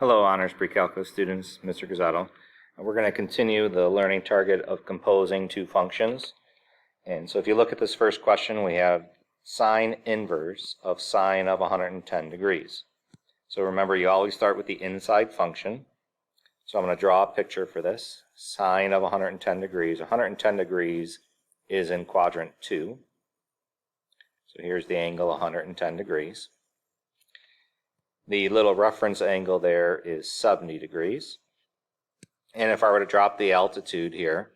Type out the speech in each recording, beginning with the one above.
Hello, Honors Pre-Calculus students, Mr. Gazzato. We're going to continue the learning target of composing two functions. And so if you look at this first question, we have sine inverse of sine of 110 degrees. So remember, you always start with the inside function. So I'm going to draw a picture for this. Sine of 110 degrees. 110 degrees is in quadrant 2. So here's the angle 110 degrees. The little reference angle there is 70 degrees. And if I were to drop the altitude here,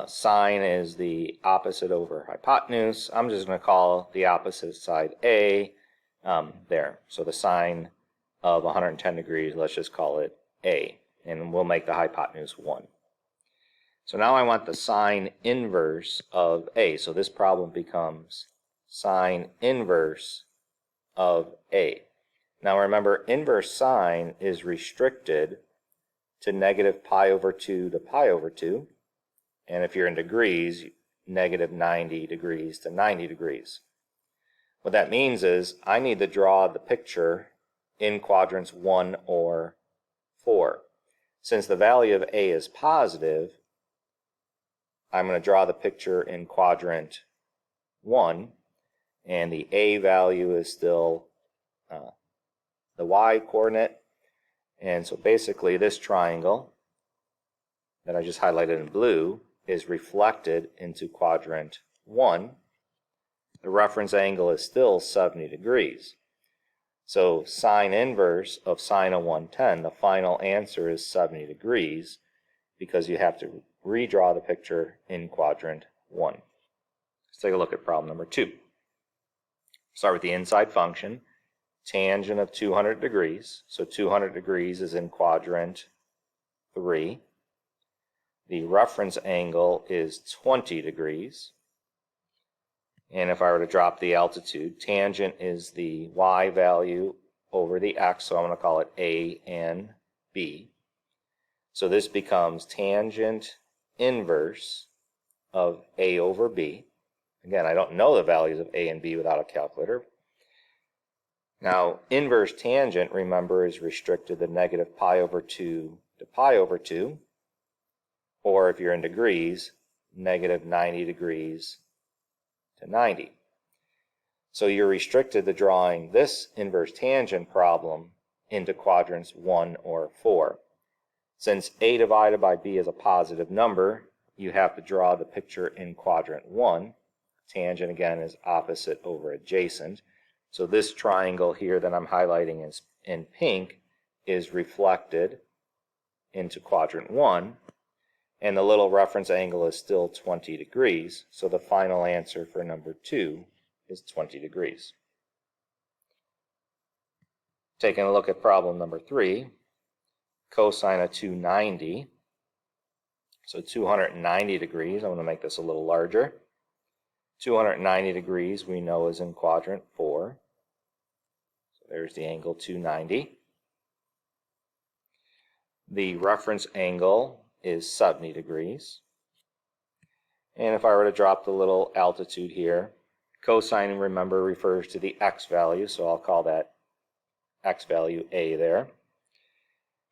sine is the opposite over hypotenuse. I'm just going to call the opposite side A there. So the sine of 110 degrees, let's just call it A. And we'll make the hypotenuse 1. So now I want the sine inverse of A. So this problem becomes sine inverse of A. Now remember, inverse sine is restricted to negative pi over 2 to pi over 2. And if you're in degrees, negative 90 degrees to 90 degrees. What that means is I need to draw the picture in quadrants 1 or 4. Since the value of A is positive, I'm going to draw the picture in quadrant 1. And the A value is still the y coordinate, and so basically this triangle that I just highlighted in blue is reflected into quadrant 1. The reference angle is still 70 degrees. So sine inverse of sine of 110, the final answer is 70 degrees because you have to redraw the picture in quadrant 1. Let's take a look at problem number 2. Start with the inside function. Tangent of 200 degrees. So 200 degrees is in quadrant 3. The reference angle is 20 degrees. And if I were to drop the altitude, tangent is the y value over the x, so I'm going to call it A and B. So this becomes tangent inverse of A over B. Again, I don't know the values of A and B without a calculator. Now, inverse tangent, remember, is restricted to negative pi over 2 to pi over 2, or if you're in degrees, negative 90 degrees to 90. So you're restricted to drawing this inverse tangent problem into quadrants 1 or 4. Since A divided by B is a positive number, you have to draw the picture in quadrant 1. Tangent, again, is opposite over adjacent. So this triangle here that I'm highlighting in pink is reflected into quadrant 1, and the little reference angle is still 20 degrees, so the final answer for number 2 is 20 degrees. Taking a look at problem number 3, cosine of 290. So 290 degrees, I'm going to make this a little larger. 290 degrees we know is in quadrant 4. There's the angle 290. The reference angle is 70 degrees. And if I were to drop the little altitude here, cosine, remember, refers to the x value, so I'll call that x value A there.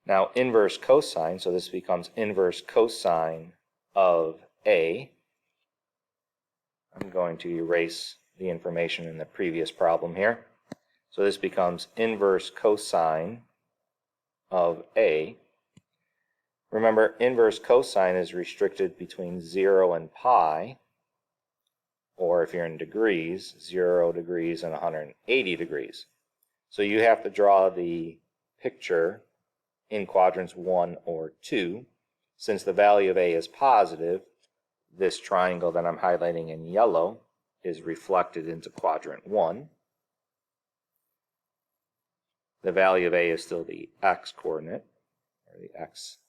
Now inverse cosine, so this becomes inverse cosine of A. I'm going to erase the information in the previous problem here. So this becomes inverse cosine of A. Remember, inverse cosine is restricted between 0 and pi, or if you're in degrees, 0 degrees and 180 degrees. So you have to draw the picture in quadrants 1 or 2. Since the value of A is positive, this triangle that I'm highlighting in yellow is reflected into quadrant 1. The value of A is still the x coordinate, or the x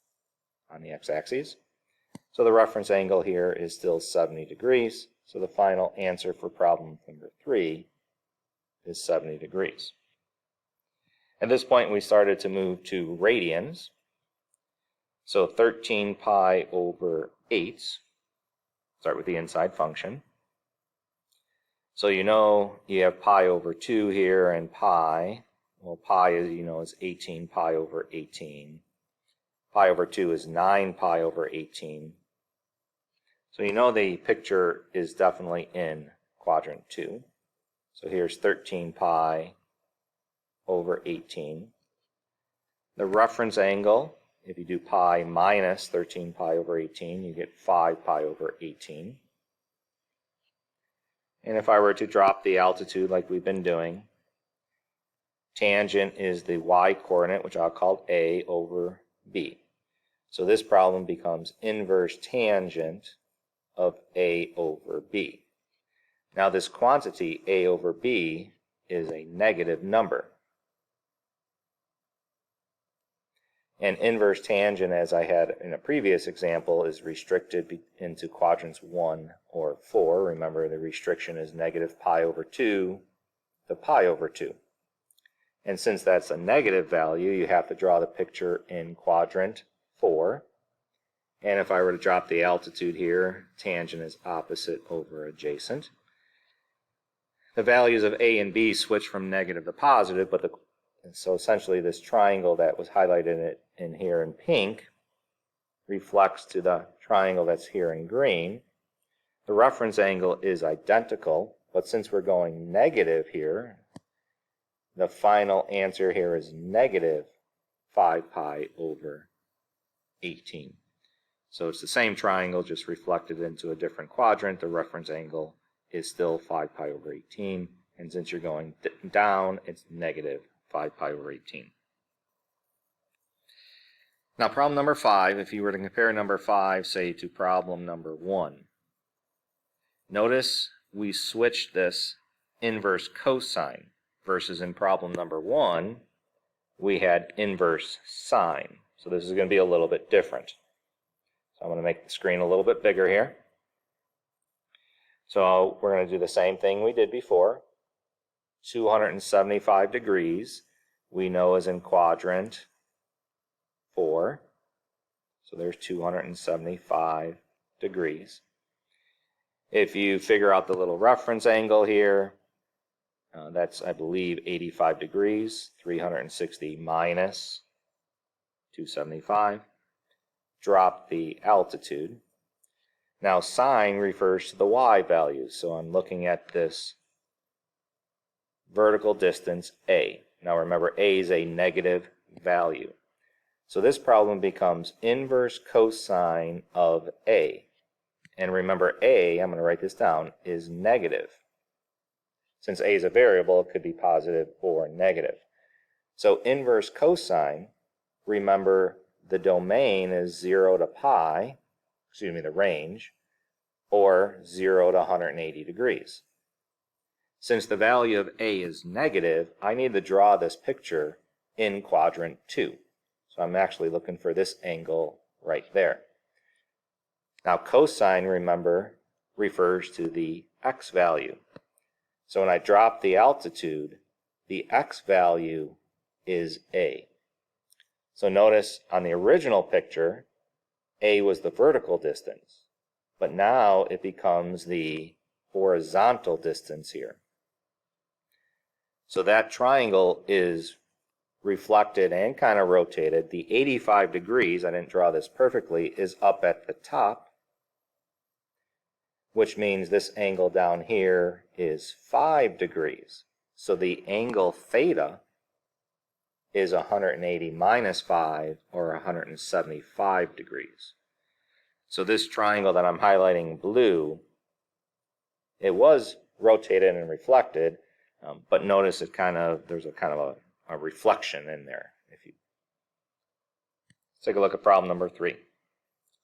on the x-axis. So the reference angle here is still 70 degrees. So the final answer for problem number 3 is 70 degrees. At this point, we started to move to radians. So 13 pi over 8. Start with the inside function. So you know you have pi over 2 here and pi Well, pi is, is 18 pi over 18. Pi over 2 is 9 pi over 18. So the picture is definitely in quadrant 2. So here's 13 pi over 18. The reference angle, if you do pi minus 13 pi over 18, you get 5 pi over 18. And if I were to drop the altitude like we've been doing, tangent is the y-coordinate, which I'll call A over B. So this problem becomes inverse tangent of A over B. Now this quantity, A over B, is a negative number. And inverse tangent, as I had in a previous example, is restricted into quadrants 1 or 4. Remember, the restriction is negative pi over 2 to pi over 2. And since that's a negative value, you have to draw the picture in quadrant 4. And if I were to drop the altitude here, tangent is opposite over adjacent. The values of A and B switch from negative to positive, but so essentially this triangle that was highlighted in here in pink reflects to the triangle that's here in green. The reference angle is identical, but since we're going negative here, the final answer here is negative 5 pi over 18. So it's the same triangle, just reflected into a different quadrant. The reference angle is still 5 pi over 18, and since you're going down, it's negative 5 pi over 18. Now problem number 5, if you were to compare number 5, say, to problem number 1, notice we switched this inverse cosine, versus in problem number 1, we had inverse sine. So this is going to be a little bit different. So I'm going to make the screen a little bit bigger here. So we're going to do the same thing we did before. 275 degrees we know is in quadrant 4. So there's 275 degrees. If you figure out the little reference angle here, that's, I believe, 85 degrees. 360 minus 275. Drop the altitude. Now sine refers to the y value, so I'm looking at this vertical distance A. Now remember, A is a negative value. So this problem becomes inverse cosine of A. And remember, A, I'm going to write this down, is negative. Since A is a variable, it could be positive or negative. So inverse cosine, remember, the domain is 0 to pi, the range, or 0 to 180 degrees. Since the value of A is negative, I need to draw this picture in quadrant 2. So I'm actually looking for this angle right there. Now cosine, remember, refers to the x value. So when I drop the altitude, the x value is A. So notice on the original picture, A was the vertical distance, but now it becomes the horizontal distance here. So that triangle is reflected and kind of rotated. The 85 degrees, I didn't draw this perfectly, is up at the top, which means this angle down here is 5 degrees. So the angle theta is 180 minus 5, or 175 degrees. So this triangle that I'm highlighting blue, it was rotated and reflected, but notice there's a kind of a reflection in there. Let's take a look at problem number 3.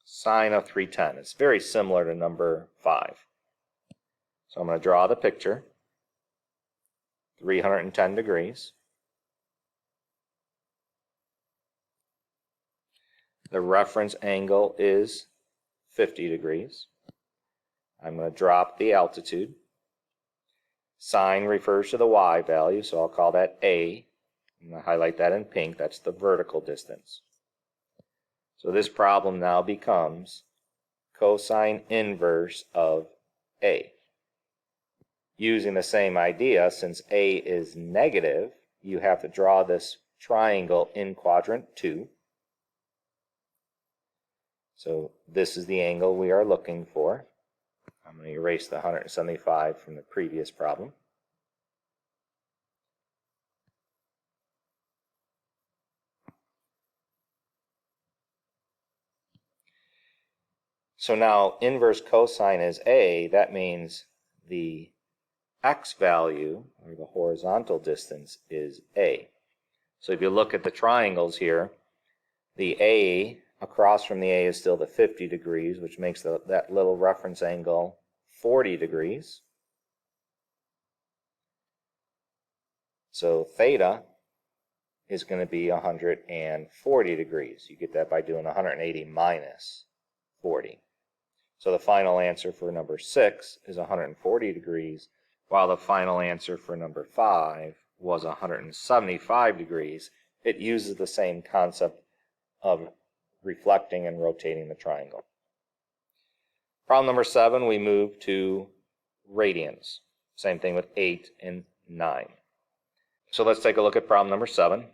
Sine of 310. It's very similar to number 5. So I'm going to draw the picture. 310 degrees. The reference angle is 50 degrees. I'm going to drop the altitude. Sine refers to the y value, so I'll call that A. I'm going to highlight that in pink. That's the vertical distance. So this problem now becomes cosine inverse of A. Using the same idea, since A is negative, you have to draw this triangle in quadrant 2. So this is the angle we are looking for. I'm going to erase the 175 from the previous problem. So now inverse cosine is a. That means the x value, or the horizontal distance, is a. So if you look at the triangles here, the a across from the a is still the 50 degrees, which makes that little reference angle 40 degrees. So theta is going to be 140 degrees. You get that by doing 180 minus 40. So the final answer for number 6 is 140 degrees, while the final answer for number 5 was 175 degrees. It uses the same concept of reflecting and rotating the triangle. Problem number 7, we move to radians. Same thing with 8 and 9. So let's take a look at problem number 7.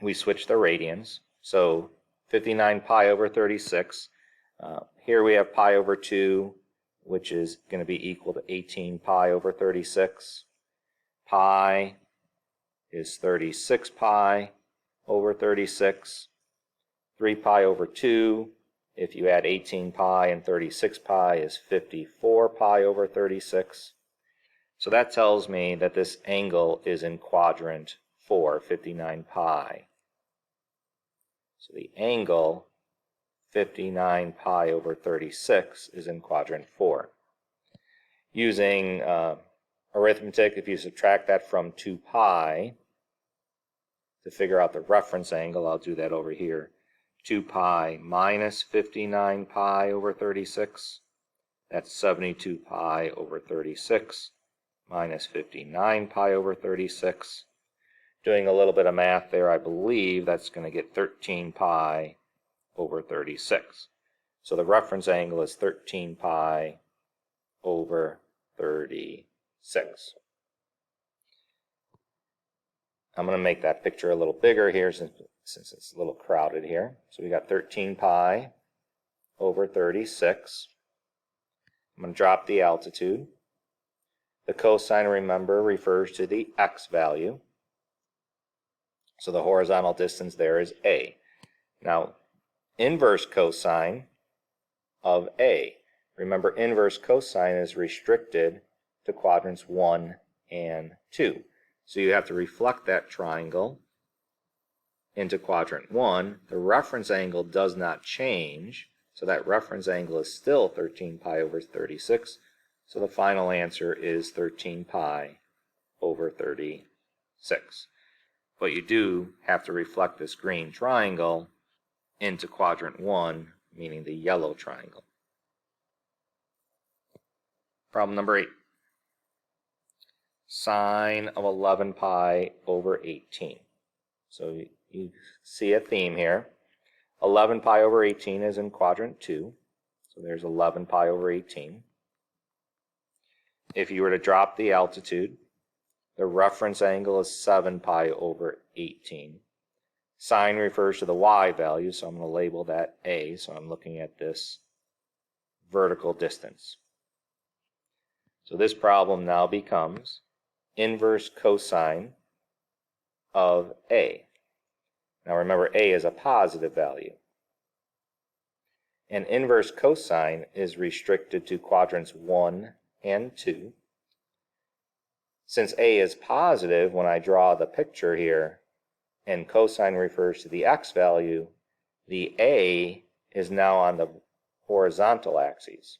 We switch the radians. So 59 pi over 36. Here we have pi over 2, which is going to be equal to 18 pi over 36. Pi is 36 pi over 36. 3 pi over 2, if you add 18 pi and 36 pi, is 54 pi over 36. So that tells me that this angle is in quadrant 4, 59 pi. So the angle 59 pi over 36 is in quadrant 4. Using arithmetic, if you subtract that from 2 pi to figure out the reference angle, I'll do that over here. 2 pi minus 59 pi over 36, that's 72 pi over 36, minus 59 pi over 36. Doing a little bit of math there, I believe that's going to get 13 pi over 36. So the reference angle is 13 pi over 36. I'm going to make that picture a little bigger here since it's a little crowded here. So we got 13 pi over 36. I'm going to drop the altitude. The cosine, remember, refers to the x value. So the horizontal distance there is a. Now, inverse cosine of a. Remember, inverse cosine is restricted to quadrants 1 and 2. So you have to reflect that triangle into quadrant 1. The reference angle does not change, so that reference angle is still 13 pi over 36. So the final answer is 13 pi over 36. But you do have to reflect this green triangle into quadrant 1, meaning the yellow triangle. Problem number 8. Sine of 11 pi over 18. So you see a theme here. 11 pi over 18 is in quadrant 2. So there's 11 pi over 18. If you were to drop the altitude, the reference angle is 7 pi over 18. Sine refers to the y value, so I'm going to label that a. So I'm looking at this vertical distance. So this problem now becomes inverse cosine of a. Now remember, a is a positive value. And inverse cosine is restricted to quadrants 1 and 2. Since a is positive, when I draw the picture here, and cosine refers to the x value, the a is now on the horizontal axis.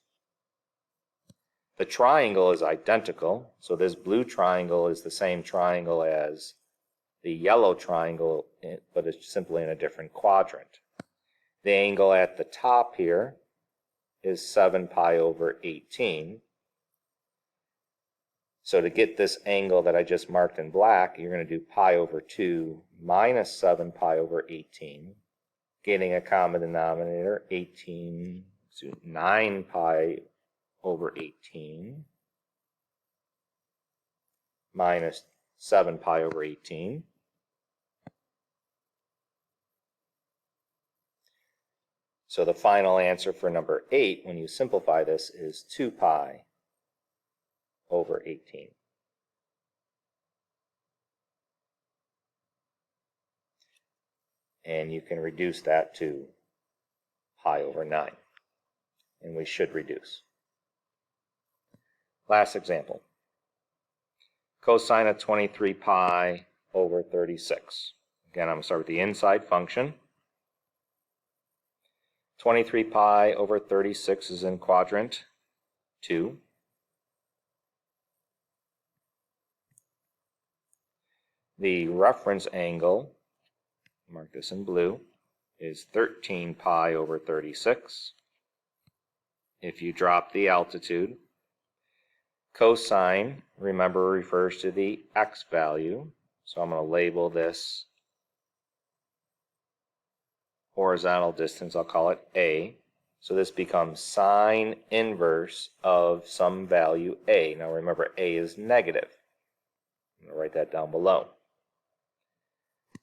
The triangle is identical, so this blue triangle is the same triangle as the yellow triangle, but it's simply in a different quadrant. The angle at the top here is 7 pi over 18. So to get this angle that I just marked in black, you're going to do pi over 2 minus 7 pi over 18, getting a common denominator, 9 pi over 18 minus 7 pi over 18. So the final answer for number 8, when you simplify this, is 2 pi over 18. And you can reduce that to pi over 9. And we should reduce. Last example. Cosine of 23 pi over 36. Again, I'm going to start with the inside function. 23 pi over 36 is in quadrant 2. The reference angle, mark this in blue, is 13 pi over 36. If you drop the altitude, cosine, remember, refers to the x value. So I'm going to label this horizontal distance, I'll call it A. So this becomes sine inverse of some value A. Now remember, A is negative. I'm going to write that down below.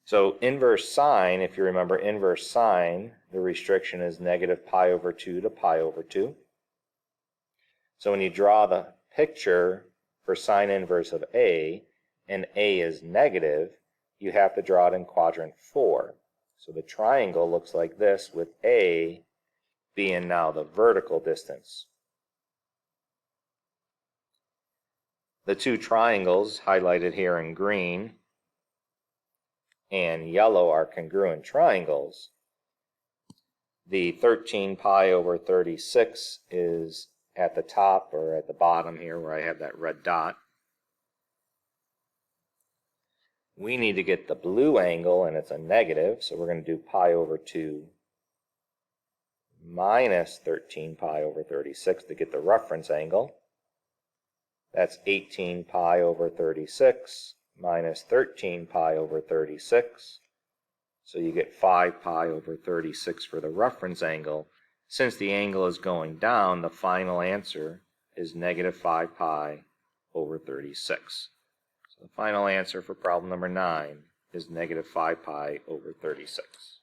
So inverse sine, if you remember inverse sine, the restriction is negative pi over 2 to pi over 2. So when you draw the picture for sine inverse of A, and A is negative, you have to draw it in quadrant 4. So the triangle looks like this, with A being now the vertical distance. The two triangles highlighted here in green and yellow are congruent triangles. The 13 pi over 36 is at the top or at the bottom here where I have that red dot. We need to get the blue angle, and it's a negative, so we're going to do pi over 2 minus 13 pi over 36 to get the reference angle. That's 18 pi over 36 minus 13 pi over 36. So you get 5 pi over 36 for the reference angle. Since the angle is going down, the final answer is negative 5 pi over 36. So the final answer for problem number 9 is negative 5 pi over 36.